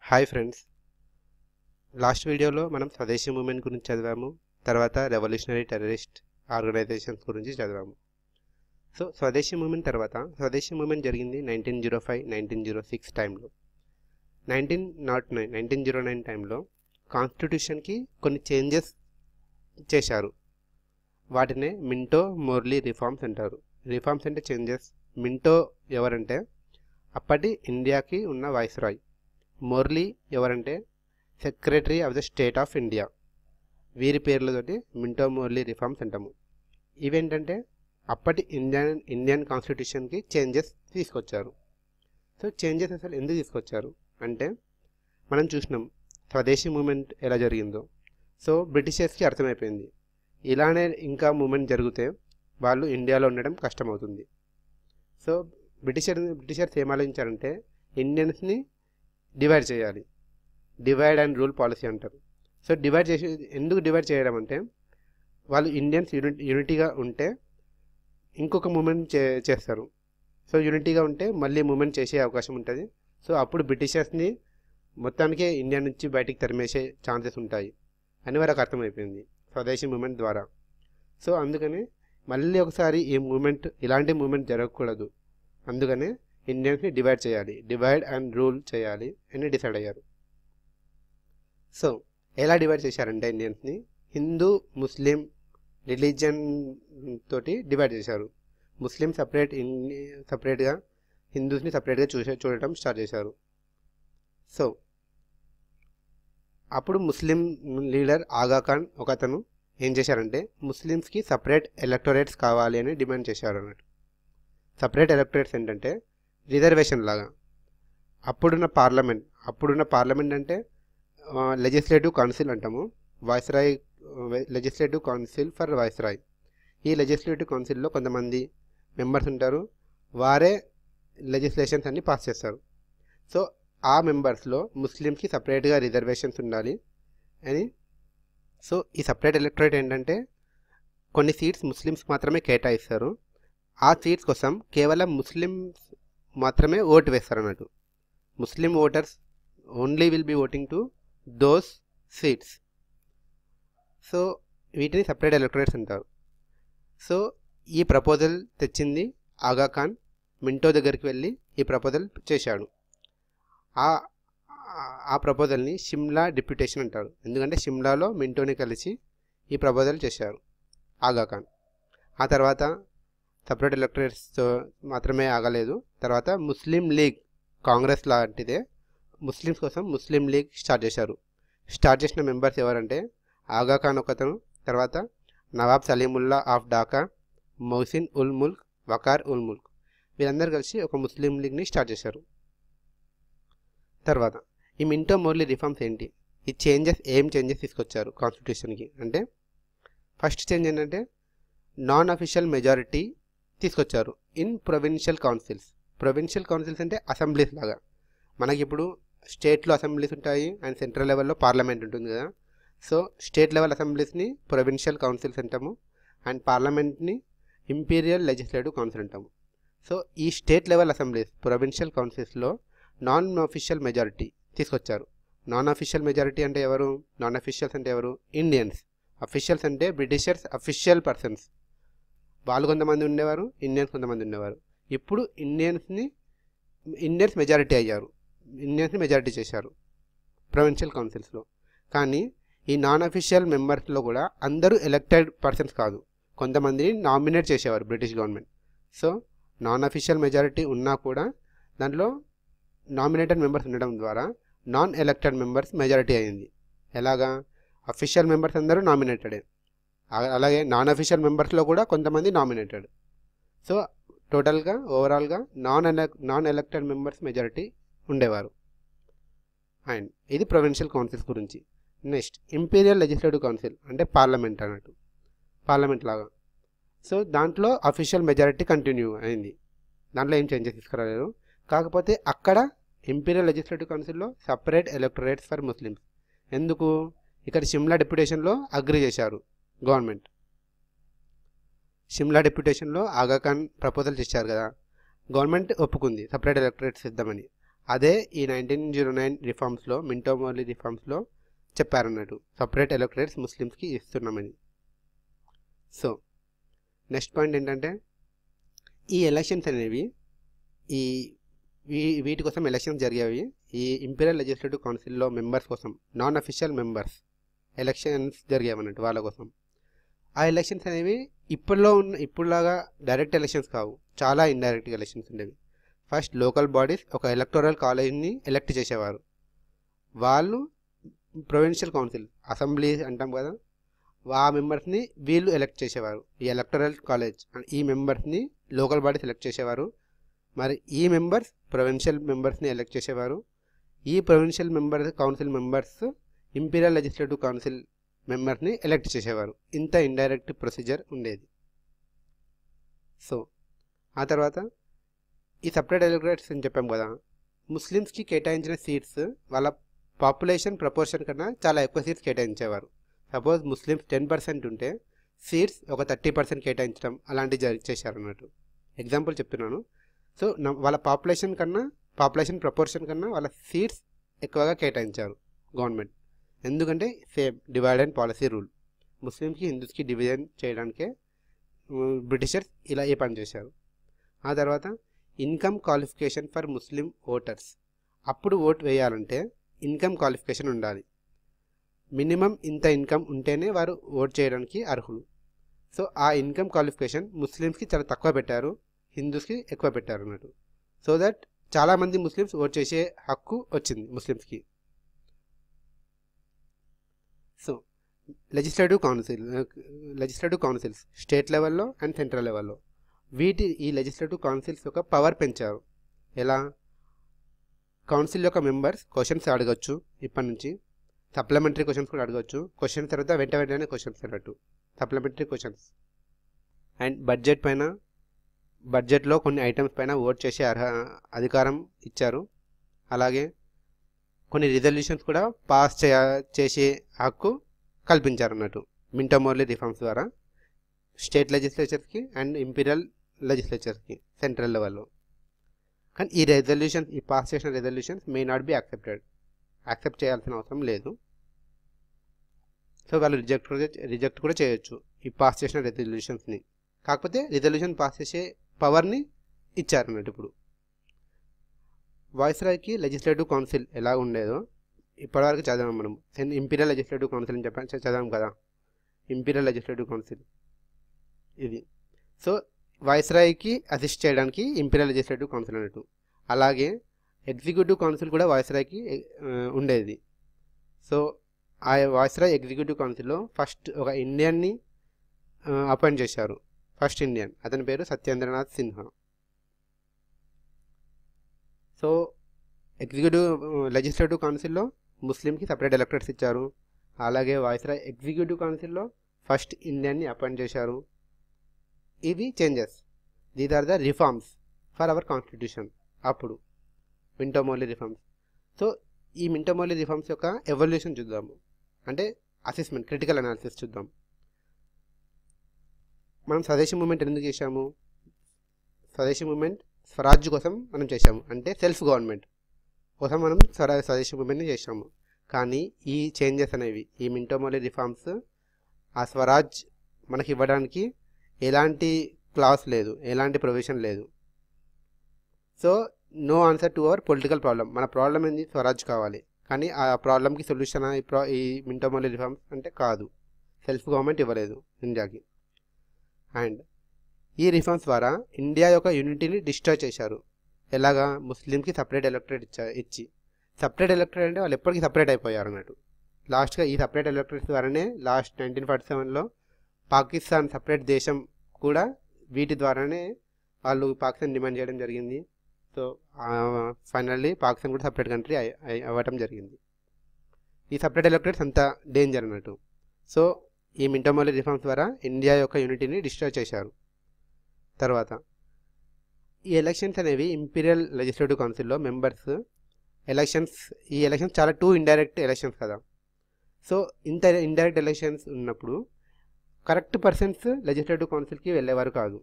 Hi friends, last వీడియోలో మనం స్వదేశీ మూవ్మెంట్ గురించి చదివాము. తర్వాత రెవల్యూషనరీ టెర్రరిస్ట్ ఆర్గనైజేషన్స్ గురించి చదివాము. సో స్వదేశీ మూవ్మెంట్ తర్వాత స్వదేశీ మూవ్మెంట్ జరిగింది 1905-1906 టైంలో. 1909 టైంలో కాన్స్టిట్యూషన్కి కొన్ని చేంజెస్ చేశారు. వాటినే మింటో మోర్లీ రిఫార్మ్స్ అంటారు. రిఫార్మ్స్ అంటే చేంజెస్. మింటో ఎవరంటే అప్పటి ఇండియాకి ఉన్న వైస్రాయ్. మోర్లీ ఎవరంటే secretary of the state of India. వీరి పేర్లతోటి మింటో మోర్లీ రిఫార్మ్స్ అంటాము. ఇవేంటంటే అప్పటి ఇండియన్ కాన్స్టిట్యూషన్కి చేంజెస్ తీసుకొచ్చారు. సో చేంజెస్ అసలు ఎందుకు తీసుకొచ్చారు అంటే మనం చూసినాం స్వదేశీ మూమెంట్ ఎలా జరిగిందో. సో బ్రిటిషర్స్కి అర్థమైపోయింది ఇలానే ఇంకా మూమెంట్ జరిగితే వాళ్ళు ఇండియాలో ఉండడం కష్టమవుతుంది. సో బ్రిటిషర్స్ ఏం ఆలోచించారంటే ఇండియన్స్ని డివైడ్ చేయాలి. డివైడ్ అండ్ రూల్ పాలసీ అంటారు. సో ఎందుకు డివైడ్ చేయడం అంటే వాళ్ళు ఇండియన్స్ యూనిటీగా ఉంటే ఇంకొక మూమెంట్ చేస్తారు. సో యూనిటీగా ఉంటే మళ్ళీ మూమెంట్ చేసే అవకాశం ఉంటుంది. సో అప్పుడు బ్రిటిషర్స్ని మొత్తానికే ఇండియా నుంచి బయటికి తరిమేసే ఛాన్సెస్ ఉంటాయి అని వారికి అర్థమైపోయింది స్వదేశీ మూమెంట్ ద్వారా. సో అందుకని మళ్ళీ ఒకసారి ఈ మూమెంట్ ఇలాంటి మూమెంట్ జరగకూడదు, అందుకనే ఇండియన్స్ని డివైడ్ చేయాలి, డివైడ్ అండ్ రూల్ చేయాలి అని డిసైడ్ అయ్యారు. సో ఎలా డివైడ్ చేశారంటే ఇండియన్స్ని హిందూ ముస్లిం రిలీజియన్ తోటి డివైడ్ చేశారు. ముస్లిం సపరేట్గా హిందూస్ని సపరేట్గా చూడటం స్టార్ట్ చేశారు. సో అప్పుడు ముస్లిం లీడర్ ఆగా ఖాన్ ఒకతను ఏం చేశారంటే ముస్లిమ్స్కి సపరేట్ ఎలక్టోరేట్స్ కావాలి అని డిమాండ్ చేశారు అన్నట్టు. సపరేట్ ఎలక్టోరేట్స్ ఏంటంటే రిజర్వేషన్ లాగా. అప్పుడున్న పార్లమెంట్ అంటే లెజిస్లేటివ్ కౌన్సిల్ అంటాము. Viceroy legislative council for viceroy. ఈ లెజిస్లేటివ్ కౌన్సిల్లో కొంతమంది మెంబర్స్ ఉంటారు, వారే లెజిస్లేషన్స్ అన్ని పాస్ చేస్తారు. సో ఆ మెంబర్స్లో ముస్లిమ్స్కి సపరేట్గా రిజర్వేషన్స్ ఉండాలి అని. సో ఈ సపరేట్ ఎలక్టరేట్ ఏంటంటే కొన్ని సీట్స్ ముస్లిమ్స్ మాత్రమే కేటాయిస్తారు. ఆ సీట్స్ కోసం కేవలం ముస్లిమ్స్ మాత్రమే ఓటు వేస్తారు అన్నట్టు. Muslim voters only will be voting to those seats. So వీటిని సపరేట్ ఎలక్టరేట్స్ అంటారు. సో ఈ ప్రపోజల్ తెచ్చింది ఆగా ఖాన్. మింటో దగ్గరికి వెళ్ళి ఈ ప్రపోజల్ చేశాడు. ఆ ప్రపోజల్ని షిమ్లా డిప్యూటేషన్ అంటారు. ఎందుకంటే షిమ్లాలో మింటోని కలిసి ఈ ప్రపోజల్ చేశారు ఆగా ఖాన్. ఆ తర్వాత సపరేట్ ఎలక్టరేట్స్తో మాత్రమే ఆగలేదు. తర్వాత ముస్లిం లీగ్, కాంగ్రెస్ లాంటిదే ముస్లిమ్స్ కోసం ముస్లిం లీగ్ స్టార్ట్ చేశారు. స్టార్ట్ చేసిన మెంబర్స్ ఎవరంటే ఆగా ఖాన్ ఒకతను, తర్వాత నవాబ్ సలీముల్లా ఆఫ్ ఢాకా, మొహసిన్ ఉల్ ముల్క్, వకార్ ఉల్ ముల్క్, వీరందరూ కలిసి ఒక ముస్లిం లీగ్ని స్టార్ట్ చేశారు. తర్వాత ఈ మింటో మోర్లీ రిఫార్మ్స్ ఏంటి, ఈ ఏం చేంజెస్ తీసుకొచ్చారు కాన్స్టిట్యూషన్కి అంటే ఫస్ట్ చేంజ్ ఏంటంటే నాన్ అఫీషియల్ మెజారిటీ తీసుకొచ్చారు in provincial councils. Provincial councils అంటే అసెంబ్లీస్ లాగా. మనకి ఇప్పుడు స్టేట్లో అసెంబ్లీస్ ఉంటాయి అండ్ సెంట్రల్ లెవెల్లో పార్లమెంట్ ఉంటుంది కదా. సో స్టేట్ లెవెల్ అసెంబ్లీస్ని ప్రొవిన్షియల్ కౌన్సిల్స్ అంటాము అండ్ పార్లమెంట్ని ఇంపీరియల్ లెజిస్లేటివ్ కౌన్సిల్ అంటాము. సో ఈ స్టేట్ లెవెల్ అసెంబ్లీస్ ప్రొవిన్షియల్ కౌన్సిల్స్లో నాన్ అఫీషియల్ మెజారిటీ తీసుకొచ్చారు. నాన్ అఫీషియల్ మెజారిటీ అంటే ఎవరు? నాన్ అఫీషియల్స్ అంటే ఎవరు? ఇండియన్స్. అఫీషియల్స్ అంటే బ్రిటిషర్స్ అఫీషియల్ పర్సన్స్, వాళ్ళు కొంతమంది ఉండేవారు, ఇండియన్స్ కొంతమంది ఉండేవారు. ఇప్పుడు ఇండియన్స్ మెజారిటీ అయ్యారు, ఇండియన్స్ని మెజారిటీ చేశారు ప్రొవిన్షియల్ కౌన్సిల్స్లో. కానీ ఈ నాన్ అఫీషియల్ మెంబర్స్లో కూడా అందరూ ఎలక్టెడ్ పర్సన్స్ కాదు, కొంతమందిని నామినేట్ చేసేవారు British government. So non official majority ఉన్నా కూడా దాంట్లో నామినేటెడ్ మెంబర్స్ ఉండడం ద్వారా నాన్ ఎలక్టెడ్ మెంబర్స్ మెజారిటీ అయింది. ఎలాగా? అఫీషియల్ మెంబర్స్ అందరూ నామినేటెడే, అలాగే నాన్ అఫీషియల్ మెంబర్స్లో కూడా కొంతమంది నామినేటెడ్. సో టోటల్గా ఓవరాల్గా నాన్ ఎలక్టెడ్ మెంబర్స్ మెజారిటీ ఉండేవారు. అండ్ ఇది ప్రొవిన్షియల్ కౌన్సిల్స్ గురించి. నెక్స్ట్ ఇంపీరియల్ లెజిస్లేటివ్ కౌన్సిల్ అంటే పార్లమెంట్ అన్నట్టు, పార్లమెంట్ లాగా. సో దాంట్లో అఫీషియల్ మెజారిటీ కంటిన్యూ అయింది, దాంట్లో ఏం చేంజెస్ తీసుకురాలేరు. కాకపోతే అక్కడ ఇంపీరియల్ లెజిస్లేటివ్ కౌన్సిల్లో సపరేట్ ఎలక్టరేట్స్ ఫర్ ముస్లిమ్స్. ఎందుకు? ఇక్కడ షిమ్లా డిప్యూటేషన్లో అగ్రి చేశారు గవర్నమెంట్. షిమ్లా డిప్యూటేషన్లో ఆగా ఖాన్ ప్రపోజల్ చేశారు కదా, గవర్నమెంట్ ఒప్పుకుంది సపరేట్ ఎలక్టరేట్స్ ఇద్దామని. అదే ఈ 1909 రిఫార్మ్స్లో, మింటో మోర్లీ రిఫార్మ్స్లో చెప్పారన్నట్టు, సపరేట్ ఎలక్టరేట్స్ ముస్లిమ్స్కి ఇస్తున్నామని. సో నెక్స్ట్ పాయింట్ ఏంటంటే, ఈ ఎలక్షన్స్ అనేవి వీటి కోసం ఎలక్షన్స్ జరిగేవి. ఈ ఇంపీరియల్ లెజిస్లేటివ్ కౌన్సిల్లో మెంబర్స్ కోసం, నాన్ అఫీషియల్ మెంబర్స్ ఎలక్షన్స్ జరిగేవన్నట్టు వాళ్ళ కోసం. ఆ ఎలక్షన్స్ అనేవి ఇప్పుడులాగా డైరెక్ట్ ఎలక్షన్స్ కావు, చాలా ఇండైరెక్ట్ ఎలక్షన్స్ ఉండేవి. ఫస్ట్ లోకల్ బాడీస్ ఒక ఎలక్టోరల్ కాలేజ్ని ఎలక్ట్ చేసేవారు. వాళ్ళు ప్రొవిన్షియల్ కౌన్సిల్, అసెంబ్లీ అంటాం కదా, ఆ మెంబర్స్ని వీళ్ళు ఎలక్ట్ చేసేవారు. ఈ ఎలక్టోరల్ కాలేజ్ ఈ మెంబర్స్ని లోకల్ బాడీస్ ఎలక్ట్ చేసేవారు. మరి ఈ మెంబర్స్ ప్రొవిన్షియల్ మెంబర్స్ని ఎలక్ట్ చేసేవారు. ఈ provincial council members imperial legislative council మెంబర్స్ని ఎలక్ట్ చేసేవారు. ఇంత ఇండైరెక్ట్ ప్రొసీజర్ ఉండేది. సో ఆ తర్వాత ఈ సపరేట్ ఎలక్టరేట్స్ అని చెప్పాం కదా, ముస్లిమ్స్కి కేటాయించిన సీట్స్ వాళ్ళ పాపులేషన్ ప్రపోర్షన్ కన్నా చాలా ఎక్కువ సీట్స్ కేటాయించేవారు. సపోజ్ ముస్లిమ్స్ 10% ఉంటే సీట్స్ ఒక 30% కేటాయించడం అలాంటివి చేశారు అన్నట్టు. ఎగ్జాంపుల్ చెప్తున్నాను. సో వాళ్ళ పాపులేషన్ ప్రపోర్షన్ కన్నా వాళ్ళ సీట్స్ ఎక్కువగా కేటాయించారు గవర్నమెంట్. ఎందుకంటే same divide and policy rule, ముస్లిమ్స్కి హిందూస్కి డివిజన్ చేయడానికే బ్రిటిషర్స్ ఇలా ఏ పని చేశారు. ఆ తర్వాత income qualification for Muslim voters. అప్పుడు ఓట్ వేయాలంటే ఇన్కమ్ క్వాలిఫికేషన్ ఉండాలి. మినిమం ఇంత ఇన్కమ్ ఉంటేనే వారు ఓట్ చేయడానికి అర్హులు. సో ఆ ఇన్కమ్ క్వాలిఫికేషన్ ముస్లిమ్స్కి చాలా తక్కువ పెట్టారు, హిందూస్కి ఎక్కువ పెట్టారు అన్నట్టు. సో దట్ చాలామంది ముస్లిమ్స్ ఓట్ చేసే హక్కు వచ్చింది ముస్లిమ్స్కి. సో లెజిస్లేటివ్ కౌన్సిల్స్ స్టేట్ లెవెల్లో అండ్ సెంట్రల్ లెవెల్లో ఈ లెజిస్లేటివ్ కౌన్సిల్స్ యొక్క పవర్ పెంచారు. ఎలా? కౌన్సిల్ యొక్క మెంబర్స్ క్వశ్చన్స్ అడగచ్చు, ఇప్పటి నుంచి సప్లిమెంటరీ క్వశ్చన్స్ కూడా అడగచ్చు. క్వశ్చన్స్ తర్వాత వెంటనే క్వశ్చన్స్ అన్నట్టు, సప్లిమెంటరీ క్వశ్చన్స్. అండ్ బడ్జెట్లో కొన్ని ఐటమ్స్ పైన ఓట్ చేసే అధికారం ఇచ్చారు. అలాగే కొన్ని రిజల్యూషన్స్ కూడా పాస్ చేసే హక్కు కల్పించారు అన్నట్టు మింటో మోర్లీ రిఫార్మ్స్ ద్వారా స్టేట్ లెజిస్లేచర్స్కి అండ్ ఇంపీరియల్ లెజిస్లేచర్స్కి సెంట్రల్ లెవెల్లో. కానీ ఈ పాస్ చేసిన resolutions may not be accept చేయాల్సిన అవసరం లేదు. సో వాళ్ళు రిజెక్ట్ కూడా చేయొచ్చు ఈ పాస్ చేసిన రెజల్యూషన్స్ని. కాకపోతే రిజల్యూషన్ పాస్ చేసే పవర్ని ఇచ్చారన్నట్టు. ఇప్పుడు వాయిస్రాయ్కి లెజిస్లేటివ్ కౌన్సిల్ ఎలా ఉండేదో ఇప్పటివరకు చదివాం మనం. ఇంపీరియల్ లెజిస్లేటివ్ కౌన్సిల్ అని చెప్పి చదివాం కదా, ఇంపీరియల్ లెజిస్లేటివ్ కౌన్సిల్ ఇది. సో వాయిస్రాయ్కి అసిస్ట్ చేయడానికి ఇంపీరియల్ లెజిస్లేటివ్ కౌన్సిల్ అన్నట్టు. అలాగే ఎగ్జిక్యూటివ్ కౌన్సిల్ కూడా వాయిస్రాయ్కి ఉండేది. సో ఆ వాయిస్రాయ్ ఎగ్జిక్యూటివ్ కౌన్సిల్లో ఫస్ట్ ఒక ఇండియన్ని అపాయింట్ చేశారు. ఫస్ట్ ఇండియన్, అతని పేరు సత్యేంద్రనాథ్ సిన్హా. సో లెజిస్లేటివ్ కౌన్సిల్లో ముస్లింకి సపరేట్ ఎలక్టరేట్స్ ఇచ్చారు. అలాగే వాయిస్రాయ్ ఎగ్జిక్యూటివ్ కౌన్సిల్లో ఫస్ట్ ఇండియన్ని అపాయింట్ చేశారు. ఇవి changes. These are the reforms for our constitution. అప్పుడు మింటో మోర్లీ రిఫార్మ్స్. సో ఈ మింటో మోర్లీ రిఫార్మ్స్ యొక్క ఎవల్యూషన్ చూద్దాము, అంటే అసెస్మెంట్, క్రిటికల్ అనాలిసిస్ చూద్దాం. మనం స్వదేశీ మూమెంట్ ఎందుకు చేశాము? స్వదేశీ మూమెంట్ స్వరాజ్య కోసం మనం చేశాము, అంటే సెల్ఫ్ గవర్నమెంట్ కోసం మనం స్వదేశీ మూమెంట్ని చేశాము. కానీ ఈ చేంజెస్ అనేవి, ఈ మింటో మోర్లీ రిఫార్మ్స్ ఆ స్వరాజ్ మనకి ఇవ్వడానికి ఎలాంటి క్లాస్ లేదు, ఎలాంటి ప్రొవిజన్ లేదు. So no answer to our political problem. మన ప్రాబ్లం ఏంది? స్వరాజ్ కావాలి. కానీ ఆ ప్రాబ్లంకి సొల్యూషన్ ఈ మింటో మోర్లీ రిఫార్మ్స్ అంటే కాదు, సెల్ఫ్ గవర్నమెంట్ ఇవ్వలేదు ఇండియాకి. అండ్ ఈ రిఫార్మ్స్ ద్వారా ఇండియా యొక్క యూనిటీని డిస్ట్రాయ్ చేశారు. ఎలాగా? ముస్లింకి సపరేట్ ఎలక్టరేట్ ఇచ్చి సపరేట్ ఎలక్టరేట్ అంటే వాళ్ళు ఎప్పటికీ సపరేట్ అయిపోయారు అన్నట్టు. లాస్ట్గా ఈ సపరేట్ ఎలక్టరేట్స్ ద్వారానే లాస్ట్ 1947లో పాకిస్తాన్ సపరేట్ దేశం కూడా వీటి ద్వారానే వాళ్ళు పాకిస్తాన్ డిమాండ్ చేయడం జరిగింది. సో ఫైనల్లీ పాకిస్తాన్ కూడా సపరేట్ కంట్రీ అవ్వటం జరిగింది. ఈ సపరేట్ ఎలక్టరేట్స్ అంత డేంజర్ అన్నట్టు. సో ఈ మింటో మోర్లీ రిఫార్మ్స్ ద్వారా ఇండియా యొక్క యూనిటీని డిస్ట్రాయ్ చేశారు. తర్వాత ఈ ఎలక్షన్స్ అనేవి ఇంపీరియల్ లెజిస్లేటివ్ కౌన్సిల్లో మెంబర్స్ ఈ ఎలక్షన్స్ చాలా ఇండైరెక్ట్ ఎలక్షన్స్ కదా. సో ఇంత ఇండైరెక్ట్ ఎలక్షన్స్ ఉన్నప్పుడు కరెక్ట్ పర్సన్స్ లెజిస్లేటివ్ కౌన్సిల్కి వెళ్ళేవారు కాదు.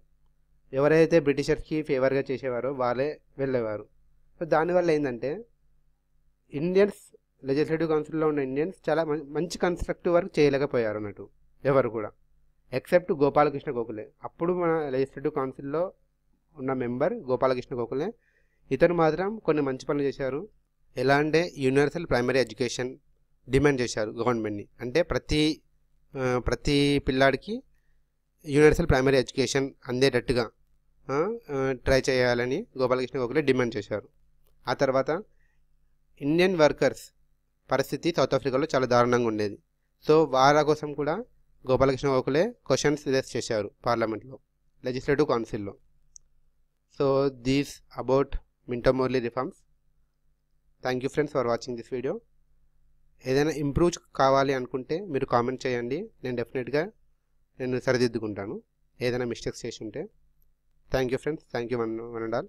ఎవరైతే బ్రిటిషర్స్కి ఫేవర్గా చేసేవారో వాళ్ళే వెళ్ళేవారు. సో దానివల్ల ఏంటంటే ఇండియన్స్ లెజిస్లేటివ్ కౌన్సిల్లో ఉన్న ఇండియన్స్ చాలా మంచి కన్స్ట్రక్టివ్ వర్క్ చేయలేకపోయారు అన్నట్టు ఎవరు కూడా, ఎక్సెప్ట్ గోపాలకృష్ణ గోఖలే. అప్పుడు మన లెజిస్లేటివ్ కౌన్సిల్లో ఉన్న మెంబర్ గోపాలకృష్ణ గోఖలే. ఇతను మాత్రం కొన్ని మంచి పనులు చేశారు. ఎలా అంటే యూనివర్సల్ ప్రైమరీ ఎడ్యుకేషన్ డిమాండ్ చేశారు గవర్నమెంట్ని. అంటే ప్రతి పిల్లాడికి యూనివర్సల్ ప్రైమరీ ఎడ్యుకేషన్ అందేటట్టుగా ట్రై చేయాలని గోపాలకృష్ణ గోఖలే డిమాండ్ చేశారు. ఆ తర్వాత ఇండియన్ వర్కర్స్ పరిస్థితి సౌత్ ఆఫ్రికాలో చాలా దారుణంగా ఉండేది. సో వారి కోసం కూడా గోపాలకృష్ణ గోఖలే క్వశ్చన్స్ రేస్ చేశారు పార్లమెంట్లో, లెజిస్లేటివ్ కౌన్సిల్లో. So these about Minto Morley reforms. Thank you friends for watching this video. ఏదైనా ఇంప్రూవ్ కావాలి అనుకుంటే మీరు కామెంట్ చేయండి, నేను డెఫినెట్గా సరిదిద్దుకుంటాను ఏదైనా మిస్టేక్స్ చేసి ఉంటే. Thank you friends, thank you one and all.